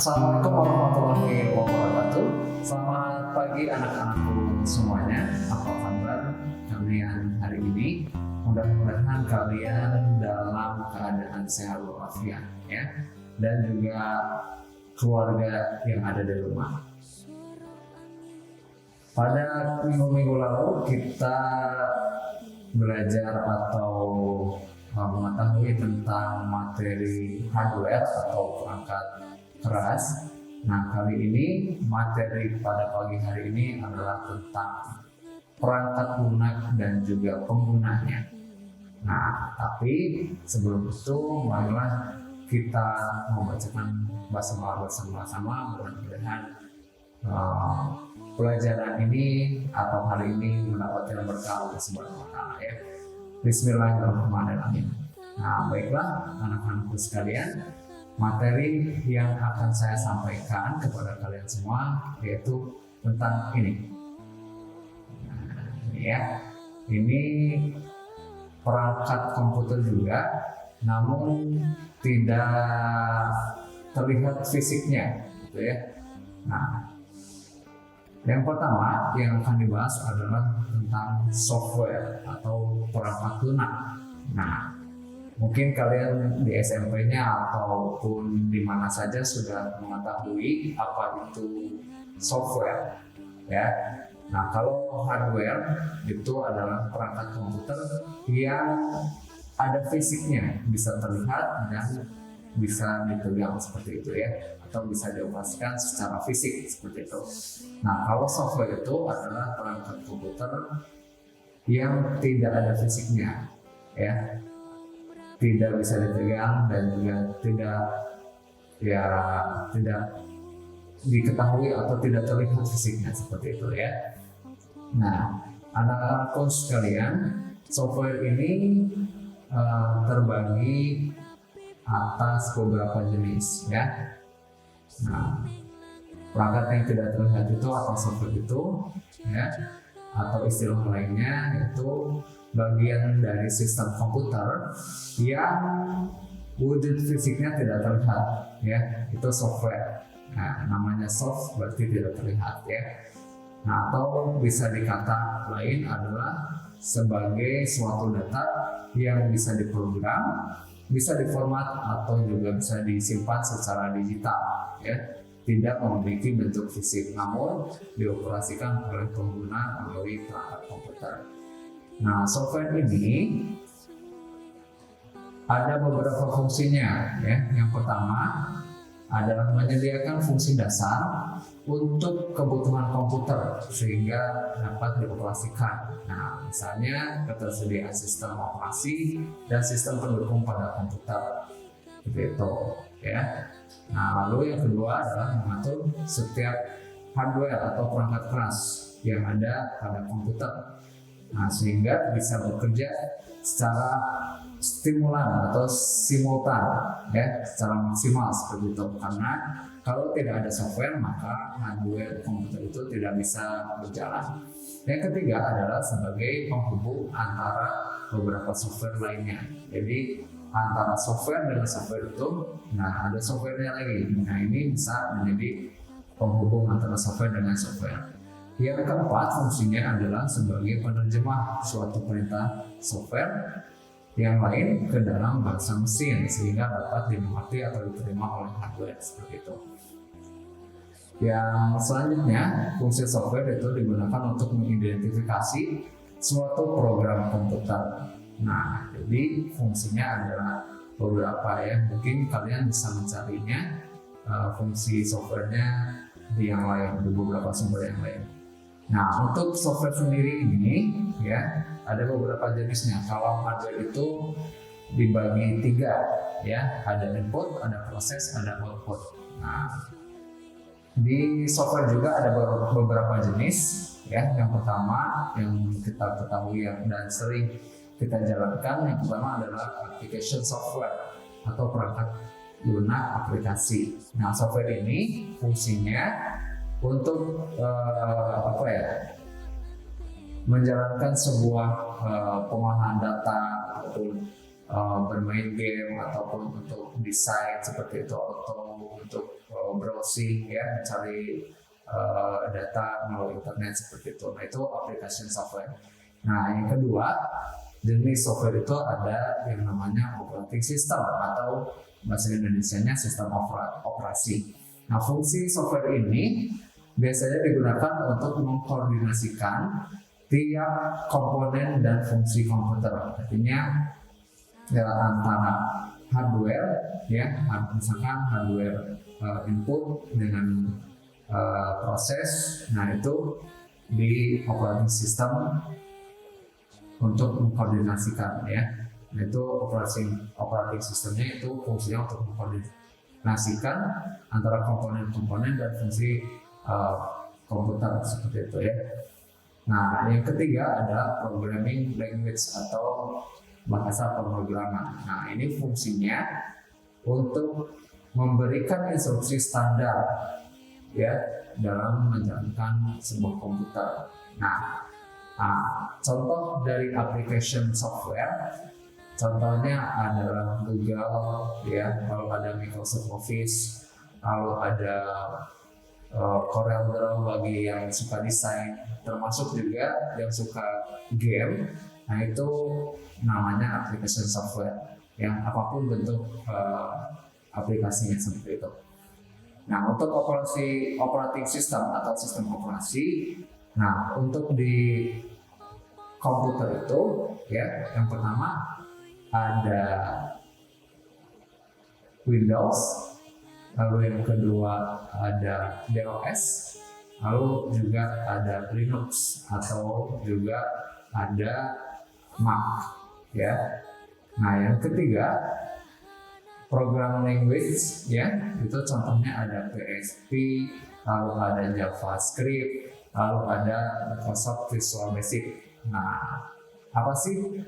Assalamualaikum warahmatullahi wabarakatuh. Selamat pagi anak-anakku semuanya. Apa kabar kalian hari ini? Mudah-mudahan kalian dalam keadaan sehat walafiat ya, dan juga keluarga yang ada di rumah. Pada minggu-minggu lalu kita belajar atau mengetahui tentang materi hardware atau perangkat keras. Nah, kali ini materi pada pagi hari ini adalah tentang perangkat lunak dan juga penggunanya. Nah, tapi sebelum itu marilah kita membacakan basmalah bersama-sama. Mudah-mudahan pelajaran ini atau hari ini mendapatkan berkah Allah Subhanahu wa Ta'ala ya. Bismillahirrahmanirrahim. Nah, baiklah anak-anakku sekalian, materi yang akan saya sampaikan kepada kalian semua yaitu tentang ini. Nah, ini ya. Ini perangkat komputer juga, namun tidak terlihat fisiknya, gitu ya. Nah, yang pertama yang akan dibahas adalah tentang software atau perangkat lunak. Nah, mungkin kalian di SMP-nya ataupun di mana saja sudah mengetahui apa itu software, ya. Nah, kalau hardware itu adalah perangkat komputer yang ada fisiknya, bisa terlihat dan bisa dipegang seperti itu ya, atau bisa dioperasikan secara fisik seperti itu. Nah, kalau software itu adalah perangkat komputer yang tidak ada fisiknya, ya, tidak bisa dipegang dan juga tidak diketahui atau tidak terlihat fisiknya seperti itu ya. Nah, anak-anakku sekalian, software ini terbagi atas beberapa jenis ya. Nah, perangkat yang tidak terlihat itu atau software itu ya, atau istilah lainnya itu bagian dari sistem komputer yang wujud fisiknya tidak terlihat ya, itu software. Nah, namanya soft berarti tidak terlihat ya. Nah, atau bisa dikata lain adalah sebagai suatu data yang bisa diprogram, bisa diformat atau juga bisa disimpan secara digital ya, tidak memiliki bentuk fisik namun dioperasikan oleh pengguna melalui perangkat komputer. Nah, software ini ada beberapa fungsinya ya. Yang pertama adalah menyediakan fungsi dasar untuk kebutuhan komputer sehingga dapat dioperasikan. Nah, misalnya ketersediaan sistem operasi dan sistem pendukung pada komputer, begitu ya. Nah, lalu yang kedua adalah mengatur setiap hardware atau perangkat keras yang ada pada komputer. Nah, sehingga bisa bekerja secara stimulan atau simultan ya, secara maksimal seperti itu. Karena kalau tidak ada software maka hardware komputer itu tidak bisa berjalan. Yang ketiga adalah sebagai penghubung antara beberapa software lainnya. Jadi antara software dengan software itu, nah ada softwarenya lagi. Nah, ini bisa menjadi penghubung antara software dengan software. Yang keempat fungsinya adalah sebagai penerjemah suatu perintah software yang lain ke dalam bahasa mesin sehingga dapat dimengerti atau diterima oleh hardware seperti itu. Yang selanjutnya, fungsi software itu digunakan untuk mengidentifikasi suatu program komputer. Nah, jadi fungsinya adalah beberapa ya, mungkin kalian bisa mencarinya fungsi softwarenya di yang lain, di beberapa sumber yang lain. Nah, untuk software sendiri ini ya ada beberapa jenisnya. Kalau hardware itu dibagi 3 ya, ada input, ada proses, ada output. Nah, di software juga ada beberapa jenis ya. Yang pertama yang kita ketahui dan sering kita jalankan, yang pertama adalah application software atau perangkat lunak aplikasi. Nah, software ini fungsinya untuk menjalankan sebuah pengolahan data ataupun bermain game ataupun untuk desain seperti itu, atau untuk browsing ya, mencari data melalui internet seperti itu. Nah itu application software. Nah yang kedua jenis software itu ada yang namanya operating system atau bahasa Indonesianya sistem operasi. Nah fungsi software ini biasanya digunakan untuk mengkoordinasikan tiap komponen dan fungsi komputer. Artinya ya, antara hardware ya, misalkan hardware input dengan proses, nah itu di operating system untuk mengkoordinasikan ya. Nah, itu operating systemnya itu fungsinya untuk mengkoordinasikan antara komponen-komponen dan fungsi komputer seperti itu ya. Nah yang ketiga ada programming language atau bahasa pemrograman. Nah ini fungsinya untuk memberikan instruksi standar ya dalam menjalankan sebuah komputer. Nah, contoh dari application software, contohnya adalah Google ya, lalu ada Microsoft Office, lalu ada Corel Draw bagi yang suka desain, termasuk juga yang suka game. Nah itu namanya application software yang apapun bentuk aplikasinya seperti itu. Nah untuk operating system atau sistem operasi, nah untuk di komputer itu ya yang pertama ada Windows, lalu yang kedua ada DOS, lalu juga ada Linux atau juga ada Mac ya. Nah yang ketiga program language ya, itu contohnya ada PHP, lalu ada JavaScript, lalu ada Microsoft Visual Basic. Nah apa sih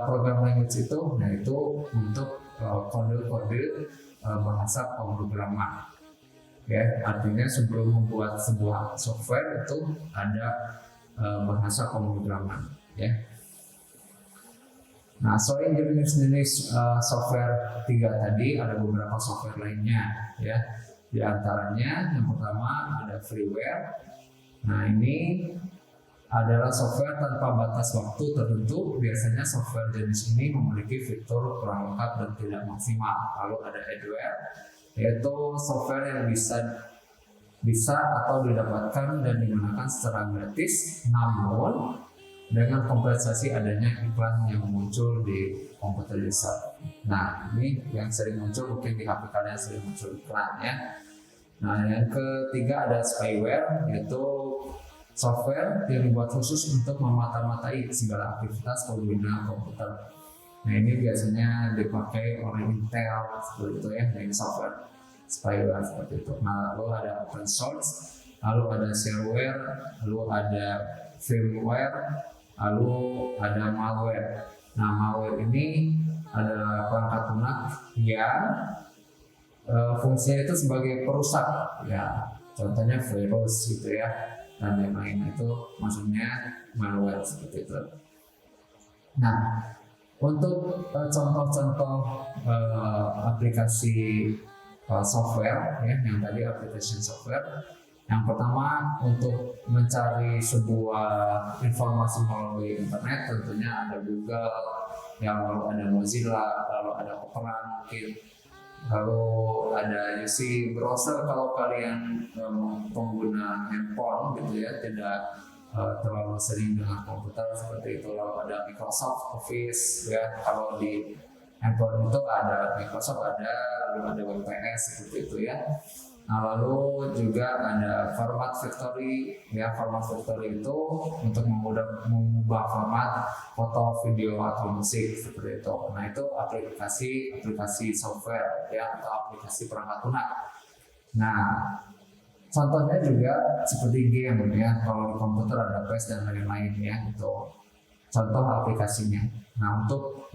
program language itu? Nah itu untuk kode-kode bahasa pemrograman ya, artinya sebelum membuat sebuah software itu ada bahasa pemrograman ya. Nah selain jenis-jenis software tiga tadi, ada beberapa software lainnya ya. Di antaranya yang pertama ada freeware. Nah ini adalah software tanpa batas waktu tertentu. Biasanya software jenis ini memiliki fitur kurang lengkap dan tidak maksimal. Lalu ada adware, yaitu software yang bisa atau didapatkan dan digunakan secara gratis, namun dengan kompensasi adanya iklan yang muncul di komputer user. Nah ini yang sering muncul, mungkin di HP kalian sering muncul iklan ya. Nah yang ketiga ada spyware, yaitu software yang dibuat khusus untuk memata-matai segala aktivitas pengguna komputer. Nah ini biasanya dipakai oleh Intel seperti itu ya, dari software spyware seperti itu. Nah lalu ada open source, lalu ada shareware, lalu ada firmware, lalu ada malware. Nah malware ini adalah perangkat lunak yang fungsinya itu sebagai perusak ya, contohnya virus gitu ya dan lain-lain, itu maksudnya malware seperti itu. Nah untuk contoh-contoh aplikasi software ya, yang tadi application software, yang pertama untuk mencari sebuah informasi melalui internet tentunya ada Google, yang lalu ada Mozilla, lalu ada Opera mungkin, lalu ada UC browser kalau kalian pengguna handphone gitu ya, tidak terlalu sering dengan komputer seperti itu. Lalu ada Microsoft Office ya, kalau di handphone itu ada Microsoft, ada lalu ada WPS seperti itu ya. Nah lalu juga ada Format Factory ya, Format Factory itu untuk mengubah format foto, video atau musik seperti itu. Nah itu aplikasi software ya, atau aplikasi perangkat lunak. Nah contohnya juga seperti game ya, kalau di komputer ada PES dan lain-lain ya, itu contoh aplikasinya. Nah untuk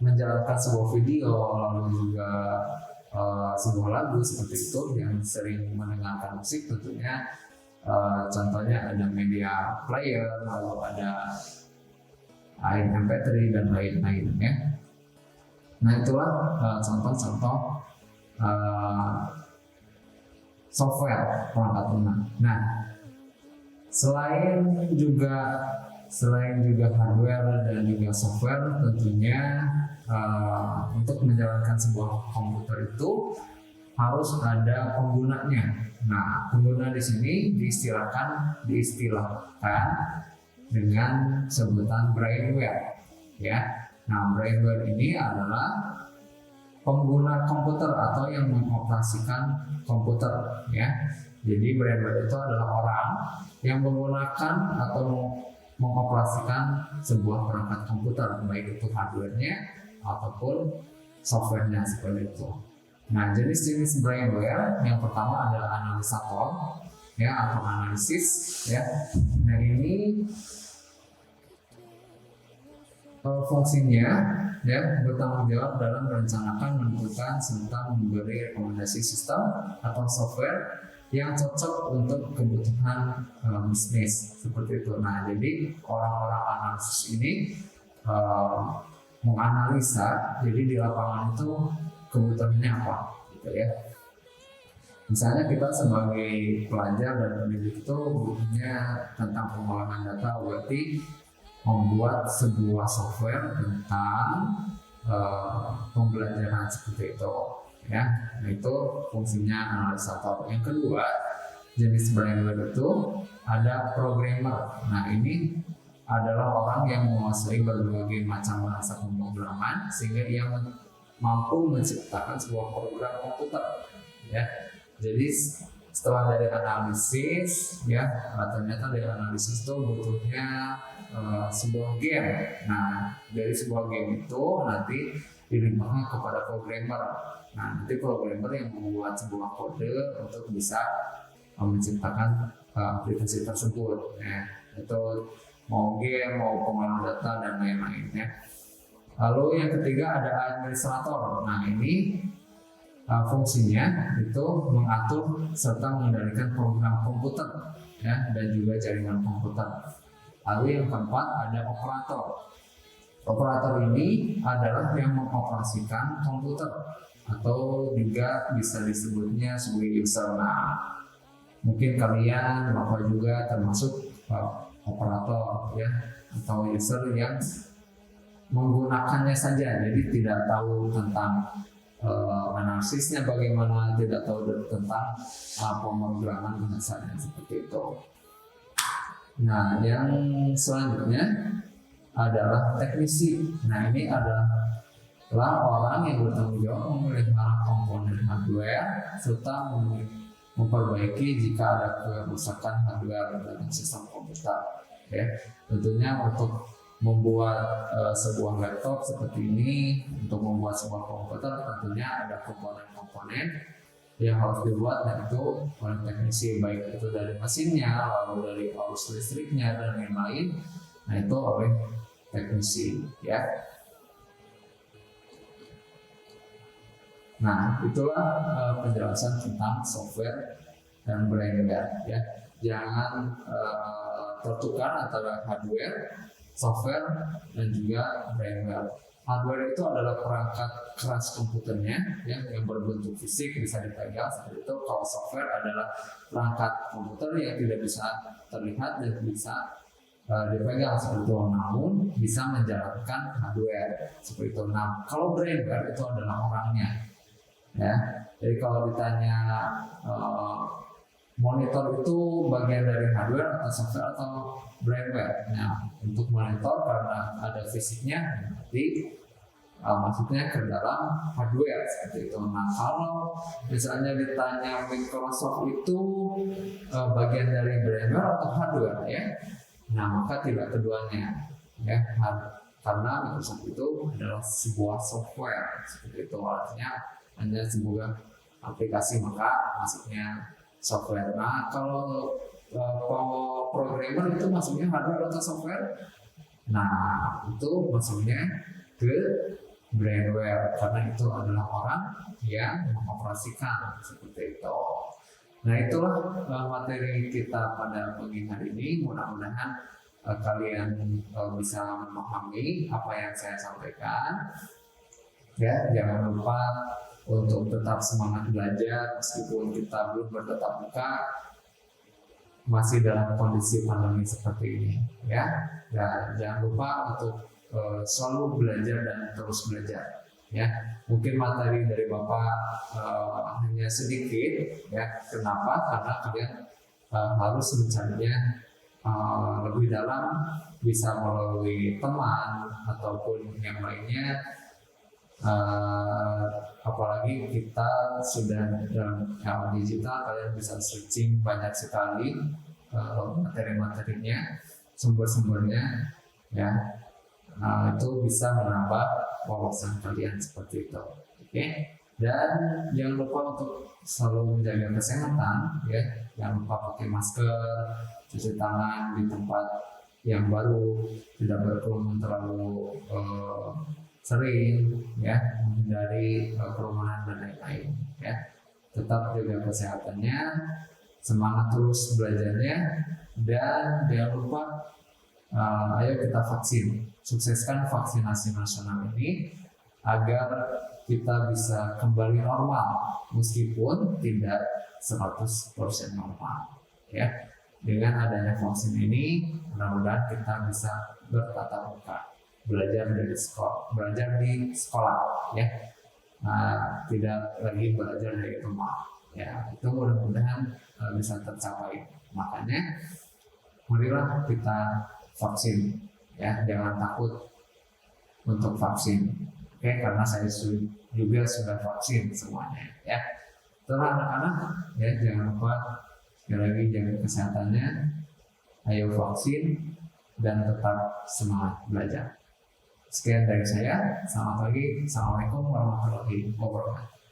menjalankan sebuah video, lalu juga sebuah lagu seperti itu yang sering mendengarkan musik, tentunya contohnya ada media player, lalu ada MP3 dan lain-lain ya. Nah itulah contoh-contoh software perangkat lunak. Nah, selain juga hardware dan juga software, tentunya untuk menjalankan sebuah komputer itu harus ada penggunanya. Nah, pengguna di sini diistilahkan dengan sebutan brainware, ya. Nah, brainware ini adalah pengguna komputer atau yang mengoperasikan komputer, ya. Jadi brainware itu adalah orang yang menggunakan atau mengoperasikan sebuah perangkat komputer, baik itu hardware-nya ataupun software-nya, seperti itu. Nah, jenis-jenis brainware yang pertama adalah analisator, ya, atau analisis, ya. Nah, ini fungsinya, ya, bertanggung jawab dalam merencanakan, menentukan, serta memberi rekomendasi sistem atau software yang cocok untuk kebutuhan bisnis, seperti itu. Nah, jadi orang-orang analisis ini menganalisa, jadi di lapangan itu kebutuhannya apa, gitu ya. Misalnya kita sebagai pelajar dan pendidik itu butuhnya tentang pengolahan data, berarti membuat sebuah software tentang pembelajaran, seperti itu, ya. Nah, itu fungsinya analisator. Yang kedua, jenis brainware itu ada programmer. Nah, ini adalah orang yang menguasai berbagai macam bahasa pemrograman sehingga ia mampu menciptakan sebuah program komputer, ya. Jadi setelah dari analisis, ya, ternyata dari analisis itu butuhnya sebuah game. Nah, dari sebuah game itu nanti dilimpahkan kepada programmer. Nah, nanti programmer yang membuat sebuah kode untuk bisa menciptakan aplikasi tersebut. Nah, itu mau game, mau pengolahan data dan lain-lain, ya. Lalu yang ketiga ada administrator. Nah, ini fungsinya itu mengatur serta mengendalikan program komputer, ya, dan juga jaringan komputer. Lalu yang keempat ada operator. Operator ini adalah yang mengoperasikan komputer atau juga bisa disebutnya sebagai user. Nah, mungkin kalian Bapak juga termasuk operator, ya, atau user yang menggunakannya saja, jadi tidak tahu tentang analisisnya bagaimana, tidak tahu tentang pemrograman bahasanya, seperti itu. Nah, yang selanjutnya adalah teknisi. Nah, ini adalah orang yang bertanggung jawab memelihara komponen hardware serta memperbaiki jika ada kerusakan hardware dalam sistem komputer, ya. Tentunya untuk membuat sebuah laptop seperti ini, untuk membuat sebuah komputer tentunya ada komponen-komponen yang harus dibuat, dan itu oleh teknisi, baik itu dari mesinnya, lalu dari arus listriknya dan lain-lain. Nah, itu oleh teknisi, ya. Nah, itulah penjelasan tentang software dan brainware, ya. Jangan tertukar antara hardware, software, dan juga brainware. Hardware itu adalah perangkat keras komputernya, ya, yang berbentuk fisik, bisa dipegang, seperti itu. Kalau software adalah perangkat komputer yang tidak bisa terlihat dan bisa dipegang, seperti itu, namun bisa menjalankan hardware, seperti itu. Nah, kalau brainware itu adalah orangnya, ya. Jadi kalau ditanya monitor itu bagian dari hardware atau software atau brainware. Nah, untuk monitor karena ada fisiknya, berarti maksudnya ke dalam hardware, seperti itu. Nah, kalau misalnya ditanya Microsoft itu bagian dari brainware atau hardware, ya, nah maka tidak keduanya, ya, karena Microsoft itu adalah sebuah software, seperti itu. Artinya hanya sebuah aplikasi, maka masuknya software. Nah, kalau programmer itu masuknya hardware atau software? Nah, itu masuknya ke brainware karena itu adalah orang yang mengoperasikan, seperti itu. Nah, itulah materi kita pada pagi hari ini. Mudah-mudahan kalian bisa memahami apa yang saya sampaikan. Ya, jangan lupa untuk tetap semangat belajar meskipun kita belum bertatap muka, masih dalam kondisi pandemi seperti ini, ya. Dan jangan lupa untuk selalu belajar dan terus belajar, ya. Mungkin materi dari Bapak hanya sedikit, ya. Kenapa? Karena kalian harus mencarinya lebih dalam, bisa melalui teman ataupun yang lainnya. Apalagi kita sudah dalam era digital, kalian bisa searching banyak sekali materi-materinya, sumber-sumbernya, ya. Itu bisa menambah wawasan kalian seperti itu, oke? Dan jangan lupa untuk selalu menjaga kesehatan, ya. Jangan lupa pakai masker, cuci tangan di tempat yang baru, tidak berkerumun terlalu sering, ya, menghindari kerumunan dan lain-lain, ya. Tetap jaga kesehatannya, semangat terus belajarnya, dan jangan lupa ayo kita vaksin, sukseskan vaksinasi nasional ini agar kita bisa kembali normal meskipun tidak 100% normal, ya. Dengan adanya vaksin ini, mudah-mudahan kita bisa bertatap muka, belajar di sekolah, ya. Tidak lagi belajar dari rumah, ya. Itu mudah-mudahan bisa tercapai. Makanya marilah kita vaksin, ya. Jangan takut untuk vaksin, oke? Karena saya juga sudah vaksin semuanya, ya. Setelah anak-anak, ya, jangan lupa sekali lagi jaga kesehatannya, ayo vaksin dan tetap semangat belajar. Sekian dari saya, selamat pagi, assalamualaikum warahmatullahi wabarakatuh.